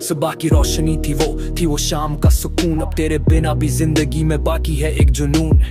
सुबह की रोशनी थी वो शाम का सुकून। अब तेरे बिना भी जिंदगी में बाकी है एक जुनून।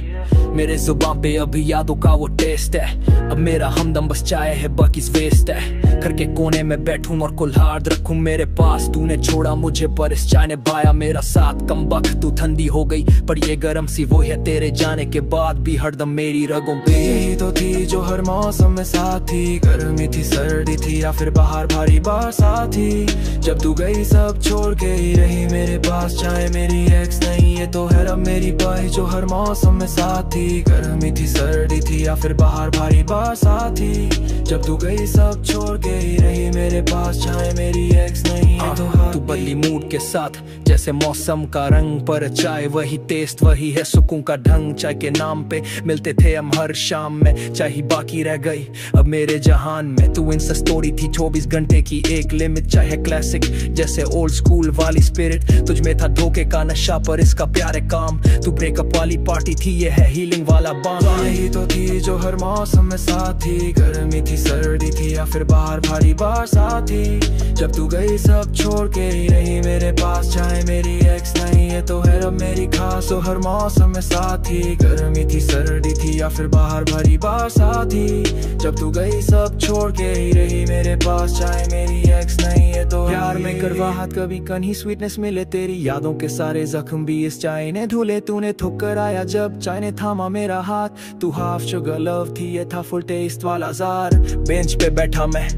मेरे जुबान पे अभी यादों का वो टेस्ट है। अब मेरा हमदम बस चाय है, बाकी वेस्ट है। घर के कोने में बैठूं और कुल्हाड़ रखूं मेरे पास। तूने छोड़ा मुझे पर इस चाय ने भाया मेरा साथ। कम वक्त तू ठंडी हो गई पर ये गरम सी वो है तेरे जाने के बाद भी हरदम मेरी रगों पे। यही तो थी जो हर मौसम में साथ थी, गर्मी थी सर्दी थी या फिर बाहर भारी बरसात थी। जब तू गई सब छोड़ के ही रही मेरे पास। चाहे मेरी एक्स नहीं ये तो है अब मेरी बाई जो हर मौसम में साथ थी, गर्मी थी सर्दी थी या फिर बाहर भारी बरसात थी। जब तू गई सब छोड़ के ही रही मेरे पास। चाहे मेरी एक्स नहीं है तो तू बदली मूड के साथ जैसे मौसम का रंग, पर चाय वही टेस्ट वही है सुकून का ढंग। चाय के नाम पे मिलते थे हम हर शाम में, चाय बाकी रह गई अब मेरे जहान में। तू इंस्टा स्टोरी थी 24 घंटे की एक लिमिट। चाय है क्लासिक जैसे ओल्ड स्कूल वाली स्पिरिट। तुझ में था धोखे का नशा पर इसका प्यारे काम। तू ब्रेकअप वाली पार्टी थी ये है हीलिंग वाला बाम। यही तो थी जो हर मौसम में साथ थी, गर्मी थी सर्दी थी या फिर बाहर भारी बरसात थी। जब तू गई सब छोड़ के ही रही मेरे पास। चाहे मेरी एक्स नहीं ये तो है अब मेरी खास। तो हर मौसम में साथ थी, गर्मी थी सर्दी थी या फिर बाहर भारी बरसात थी। जब तू गई सब छोड़ के ही रही मेरे पास। चाहे मेरी एक्स नहीं ये तो प्यार में करवाहट कभी कहीं स्वीटनेस मिले तेरी यादों के सारे जख्म भी इस चाय ने धुले। तूने ठोकर आया जब चाय ने थामा मेरा हाथ। तू हाफ शुगर लव थी ये था फुल टेस्ट वाला जार। बेंच पे बैठा मैं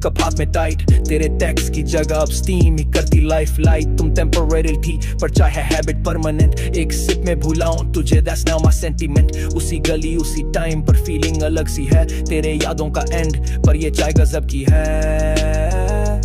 कप हाथ में टाइट, तेरे टैक्स की जगह अब स्टीम ही करती लाइफ लाइट। तुम टेम्पररी थी पर चाय है हैबिट परमानेंट। एक सिप में भुलाऊं तुझे दैट्स नाउ माय सेंटीमेंट। उसी गली उसी टाइम पर फीलिंग अलग सी है। तेरे यादों का एंड पर ये चाय गजब की है।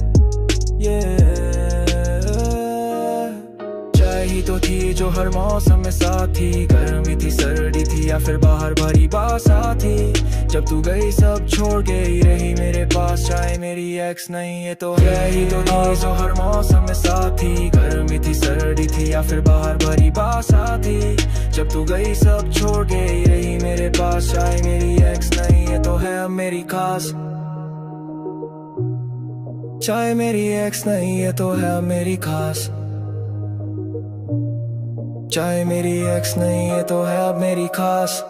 ही तो थी जो हर मौसम में साथ थी, गर्मी थी सर्दी थी या फिर बाहर भारी बरसात थी। जब तू गई सब छोड़ के ही रही मेरे पास। चाहे मेरी एक्स नहीं ये तो है ही तो थी जो हर मौसम में साथ थी, गर्मी थी सर्दी थी या फिर बाहर भारी बरसात थी। जब तू गई सब छोड़ के ही रही मेरे पास। चाहे मेरी एक्स नहीं ये तो है अब मेरी खास। चाहे मेरी एक्स नहीं ये तो है अब मेरी खास। चाहे मेरी एक्स नहीं ये तो है अब मेरी खास।